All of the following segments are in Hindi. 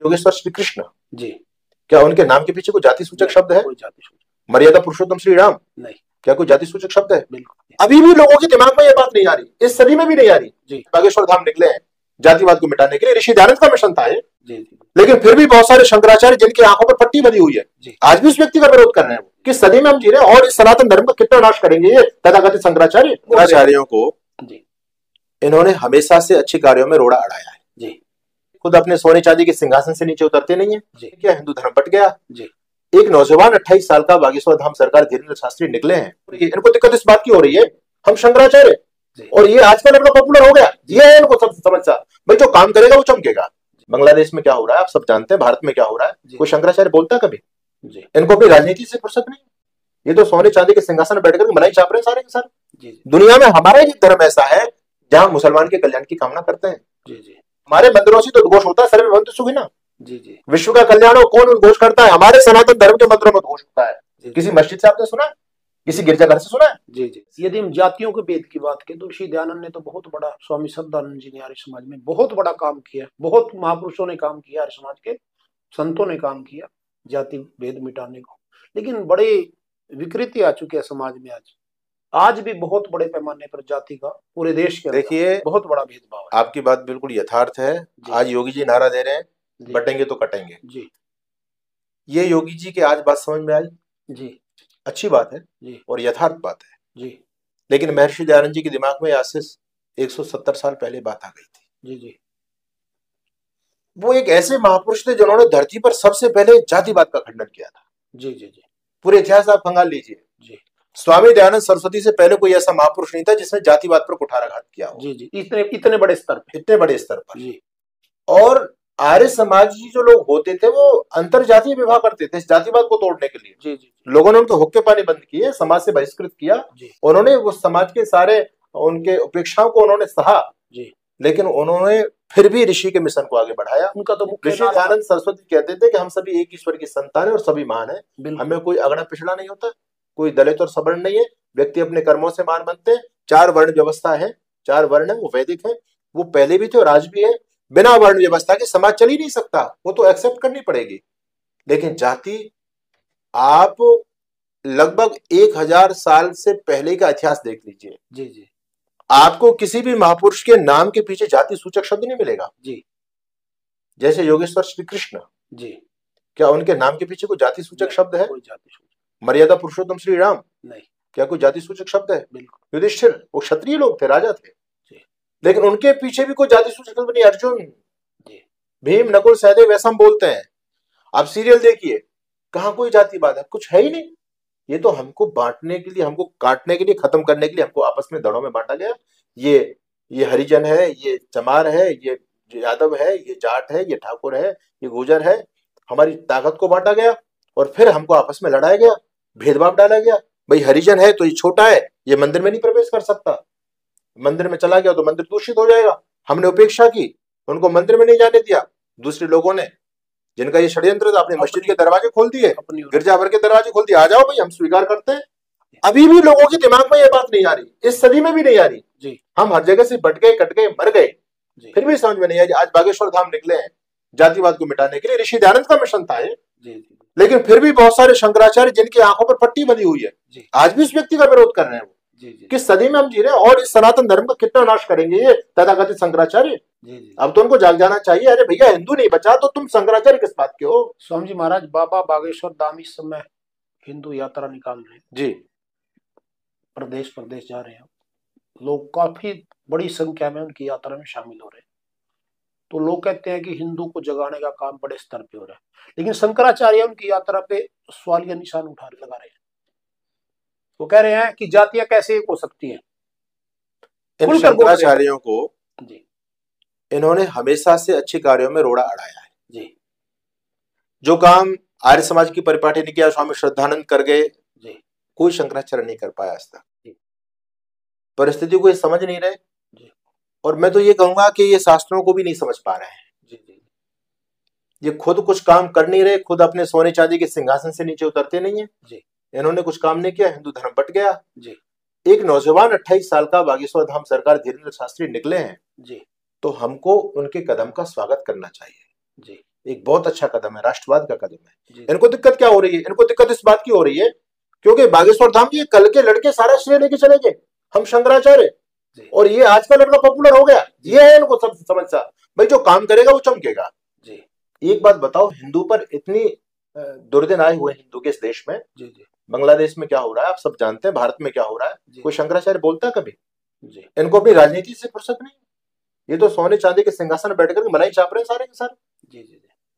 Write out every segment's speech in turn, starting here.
योगेश्वर श्री कृष्ण जी, क्या उनके नाम के पीछे कोई जाति सूचक शब्द है? कोई जाति सूचक मर्यादा पुरुषोत्तम श्री राम नहीं, क्या कोई जाति सूचक शब्द है? बिल्कुल अभी भी लोगों के दिमाग में ये बात नहीं आ रही, इस सदी में भी नहीं आ रही। जी, बागेश्वर धाम निकले हैं जातिवाद को मिटाने के लिए, ऋषि दयानंद का मिशन था ये। जी, जी, लेकिन फिर भी बहुत सारे शंकराचार्य जिनकी आंखों पर पट्टी बंधी हुई है, जी, आज भी उस व्यक्ति का विरोध कर रहे हैं। किस सदी में हम जी रहे हैं और इस सनातन धर्म का कितना नाश करेंगे ये तथाकथित शंकराचार्यों को जी, इन्होंने हमेशा से अच्छे कार्यों में रोड़ा अड़ाया है। जी, खुद अपने सोने चांदी के सिंहासन से नीचे उतरते नहीं है। जी, क्या हिंदू धर्म बट गया? जी, एक नौजवान 28 साल का बागेश्वर धाम सरकार धीरेन्द्र शास्त्री निकले हैं, इनको दिक्कत इस बात की हो रही है हम शंकराचार्य और ये आजकल अपना पॉपुलर हो गया, ये है इनको सब समझता। भाई जो काम करेगा वो चमकेगा। बांग्लादेश में क्या हो रहा है आप सब जानते हैं, भारत में क्या हो रहा है कोई शंकराचार्य बोलता है कभी? इनको अपनी राजनीति से फुर्सत नहीं, ये तो सोने चांदी के सिंहासन में बैठकर मलाई चाप रहे हैं सारे के सारे। दुनिया में हमारा ही धर्म ऐसा है जहां मुसलमान के कल्याण की कामना करते हैं। हमारे मंदिरों से तो उद्घोष होता है सर्वभवन्तु सुखिनः, विश्व का कल्याण हो, कौन उद्घोष करता है? हमारे सनातन धर्म के मंत्रों में उद्घोष होता है। किसी मस्जिद से आपने सुना है? किसी गिरजाघर से सुना है? जी, जी। यदि हम जातियों के भेद की बात करें तो ऋषि दयानंद ने तो बहुत बड़ा, स्वामी श्रद्धानंद जी ने आर्य समाज में बहुत बड़ा काम किया, बहुत महापुरुषों ने काम किया, आर्य समाज के संतों ने काम किया जाति भेद मिटाने को। लेकिन बड़े विकृति आ चुकी है समाज में आज भी बहुत बड़े पैमाने पर जाति का पूरे देश के देखिए बहुत बड़ा भेदभाव है। आपकी बात बिल्कुल यथार्थ है। आज योगी जी नारा दे रहे हैं बटेंगे तो कटेंगे जी। ये योगी जी की आज बात समझ में आई जी, अच्छी बात है जी, और यथार्थ बात है जी। लेकिन महर्षि दयानंद जी के दिमाग में आज से 170 साल पहले बात आ गई थी जी। वो एक ऐसे महापुरुष थे जिन्होंने धरती पर सबसे पहले जातिवाद का खंडन किया था जी जी जी। पूरे इतिहास आप खंगाल लीजिए जी। स्वामी दयानंद सरस्वती से पहले कोई ऐसा महापुरुष नहीं था जिसने जातिवाद पर कुठाराघात किया हो जी जी, इतने बड़े स्तर पर जी। और आर्य समाजी जो लोग होते थे वो अंतर जातीय विवाह करते थे जातिवाद को तोड़ने के लिए जी जी। लोगों ने उनको हुक्के पानी बंद किए, समाज से बहिष्कृत किया जी। उन्होंने वो समाज के सारे उनके उपेक्षाओं को उन्होंने सहा जी। लेकिन उन्होंने फिर भी ऋषि के मिशन को आगे बढ़ाया। उनका तो ऋषि दयानंद सरस्वती कहते थे कि हम सभी एक ईश्वर की संतान है और सभी महान है, हमें कोई अगड़ा पिछड़ा नहीं होता, कोई दलित और सवर्ण नहीं है, व्यक्ति अपने कर्मों से मान बनते हैं। 4 वर्ण व्यवस्था है, 4 वर्ण है, वो वैदिक है, वो पहले भी थे और आज भी है। बिना वर्ण व्यवस्था के समाज चल ही नहीं सकता, वो तो एक्सेप्ट करनी पड़ेगी। लेकिन जाति आप लगभग 1000 साल से पहले का इतिहास देख लीजिए जी जी। आपको किसी भी महापुरुष के नाम के पीछे जाति सूचक शब्द नहीं मिलेगा जी। जैसे योगेश्वर श्री कृष्ण जी, क्या उनके नाम के पीछे कोई जाति सूचक शब्द है? कोई जाति सूचक। मर्यादा पुरुषोत्तम श्री राम नहीं, क्या कोई जाति सूचक शब्द है? बिल्कुल। युधिष्ठिर वो क्षत्रिय लोग थे, राजा थे, लेकिन उनके पीछे भी कोई जाति सूचक शब्द नहीं। अर्जुन जी, भीम, नकुल, सहदेव ऐसा हम बोलते हैं। आप सीरियल देखिए, कहां कोई जातिवाद है? कुछ है ही नहीं। ये तो हमको बांटने के लिए, हमको काटने के लिए, खत्म करने के लिए हमको आपस में दड़ों में बांटा गया। ये हरिजन है, ये चमार है, ये यादव है, ये जाट है, ये ठाकुर है, ये गुर्जर है। हमारी ताकत को बांटा गया और फिर हमको आपस में लड़ाया गया, भेदभाव डाला गया। भाई हरिजन है तो ये छोटा है, ये मंदिर में नहीं प्रवेश कर सकता, मंदिर में चला गया तो मंदिर दूषित हो जाएगा। हमने उपेक्षा की, उनको मंदिर में नहीं जाने दिया। दूसरे लोगों ने, जिनका ये षड्यंत्र था, अपने मस्जिद के दरवाजे खोल दिए, गिरजाघर के दरवाजे खोल दिए। आ जाओ भाई, हम स्वीकार करते हैं। अभी भी लोगों के दिमाग में ये बात नहीं आ रही, इस सदी में भी नहीं आ रही जी। हम हर जगह से बट गए, कट गए, मर गए, फिर भी समझ में नहीं आ रही। आज बागेश्वर धाम निकले हैं जातिवाद को मिटाने के लिए, ऋषि दयानंद का मिशन था ये जी। लेकिन फिर भी बहुत सारे शंकराचार्य जिनकी आंखों पर पट्टी बंधी हुई है, आज भी उस व्यक्ति का विरोध कर रहे हैं। किस सदी में हम जी रहे हैं और इस सनातन धर्म का कितना नाश करेंगे ये तथाकथित शंकराचार्य। अब तो उनको जाग जाना चाहिए। अरे भैया, हिंदू नहीं बचा तो तुम शंकराचार्य किस बात के हो? स्वामी जी महाराज, बाबा बागेश्वर धाम इस समय हिंदू यात्रा निकाल रहे हैं जी, प्रदेश प्रदेश जा रहे हैं लोग, काफी बड़ी संख्या में उनकी यात्रा में शामिल हो रहे हैं। तो लोग कहते हैं कि हिंदू को जगाने का काम बड़े स्तर पे हो रहा है, लेकिन शंकराचार्य उनकी यात्रा पे सवालिया निशान लगा रहे हैं। वो कह रहे हैं कि जातियां कैसे एक हो सकती हैं। इन शंकराचार्यों को जी इन्होंने हमेशा से अच्छे कार्यों में रोड़ा अड़ाया है जी। जो काम आर्य समाज की परिपाटी ने किया, स्वामी श्रद्धानंद कर गए जी, कोई शंकराचार्य नहीं कर पाया आज तक। परिस्थिति को ये समझ नहीं रहे जी। और मैं तो ये कहूंगा कि ये शास्त्रों को भी नहीं समझ पा रहे हैं जी जी। ये खुद कुछ काम कर नहीं रहे, खुद अपने सोने चांदी के सिंहासन से नीचे उतरते नहीं है जी। इन्होंने कुछ काम नहीं किया, हिंदू धर्म बट गया जी। एक नौजवान 28 साल का बागेश्वर धाम सरकार धीरेन्द्र शास्त्री निकले हैं जी, तो हमको उनके कदम का स्वागत करना चाहिए जी। एक बहुत अच्छा कदम है, राष्ट्रवाद का कदम है। इनको दिक्कत क्या हो रही है? इनको दिक्कत इस बात की हो रही है क्योंकि बागेश्वर धाम ये कल के लड़के सारा श्रेय लेके चले गए, हम शंकराचार्य, और ये आज का लड़का पॉपुलर हो गया, ये है इनको सब समस्या। भाई जो काम करेगा वो चमकेगा। एक बात बताओ, हिंदू पर इतनी दुर्दिन आए हुए हिंदू के इस देश में, बांग्लादेश में क्या हो रहा है आप सब जानते हैं, भारत में क्या हो रहा है, कोई शंकराचार्य बोलता है कभी? इनको अपनी राजनीति से फुर्सत नहीं, ये तो सोने चांदी के सिंहासन बैठ कर मलाई चाप रहे हैं सारे के सारे।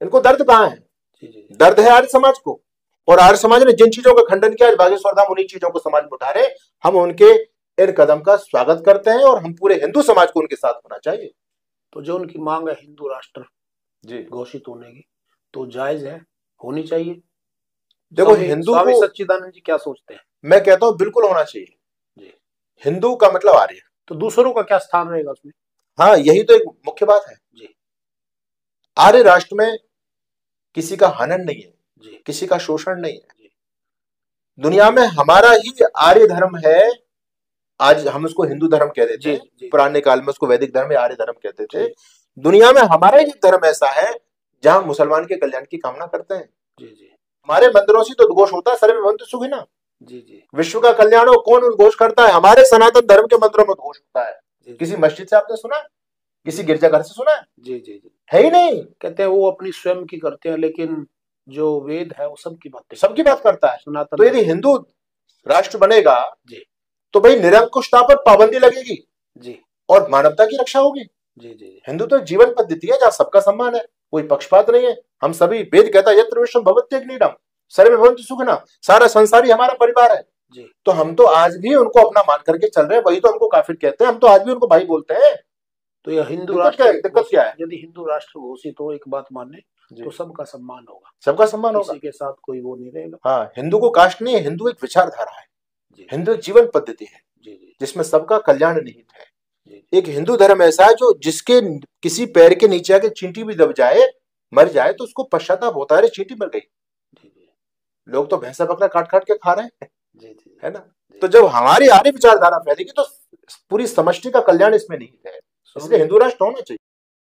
इनको दर्द कहाँ है? दर्द है आर्य समाज को, और आर्य समाज ने जिन चीजों का खंडन किया, बागेश्वर धाम उन्हीं चीजों को समाज में उठा रहे। हम उनके इन कदम का स्वागत करते हैं और हम पूरे हिंदू समाज को उनके साथ होना चाहिए। तो जो उनकी मांग है हिंदू राष्ट्र घोषित होने की, तो जायज है, होनी चाहिए। देखो हिंदू स्वामी सच्चिदानंद जी क्या सोचते हैं? मैं कहता हूं बिल्कुल होना चाहिए। हिंदू का मतलब आर्य, तो दूसरों का क्या स्थान रहेगा उसमें? हाँ, यही तो एक मुख्य बात है जी। आर्य राष्ट्र में किसी का हनन नहीं है जी, किसी का शोषण नहीं है जी। दुनिया में हमारा ही आर्य धर्म है। आज हम उसको हिंदू धर्म कहते थे, पुराने काल में उसको वैदिक धर्म या आर्य धर्म कहते थे। दुनिया में हमारा ही धर्म ऐसा है जहां मुसलमान के कल्याण की कामना करते हैं जी जी। हमारे मंदिरों से तो उद्घोष होता है सर्वभवन्तु सुखिनः जी जी, विश्व का कल्याण हो, कौन उद्घोष करता है? हमारे सनातन धर्म के मंत्रों में उद्घोष होता है जी। किसी मस्जिद से आपने सुना? किसी गिरजाघर से सुना? जी जी जी, है ही नहीं। कहते हैं वो अपनी स्वयं की करते हैं, लेकिन जो वेद है वो सबकी बात करता है सनातन। तो यदि हिंदू राष्ट्र बनेगा जी, तो भाई निरंकुशता पर पाबंदी लगेगी जी, और मानवता की रक्षा होगी जी जी। हिंदू तो जीवन पद्धति है जहाँ सबका सम्मान है, कोई पक्षपात नहीं है। हम सभी, वेद कहता है यत्र विश्वम भवत्यग्निडम सर्वभवन्तु सुखिनः, सारा संसार ही हमारा परिवार है जी। तो हम तो आज भी उनको अपना मान करके चल रहे हैं, वही तो हमको काफिर कहते हैं, हम तो आज भी उनको भाई बोलते हैं। तो यह हिंदू राष्ट्र दिक्कत क्या है? यदि हिंदू राष्ट्र घोषित हो, एक बात माने, तो सबका सम्मान होगा, सबका सम्मान होगा, किसी के साथ कोई वो नहीं रहेगा। हाँ, हिंदू को कास्ट नहीं है, हिंदू एक विचारधारा है, हिंदू जीवन पद्धति है जिसमें सबका कल्याण निहित है। एक हिंदू धर्म ऐसा है जो जिसके किसी पैर के नीचे आके चींटी भी दब जाए, मर जाए, तो उसको पश्चाताप होता है, चींटी मर गई। लोग तो भैंसा बकरा काट काट के खा रहे हैं, है ना? तो जब हमारी आर्य विचारधारा फैलेगी तो पूरी समष्टि का कल्याण इसमें निहित है, इसलिए हिंदू राष्ट्र होना चाहिए।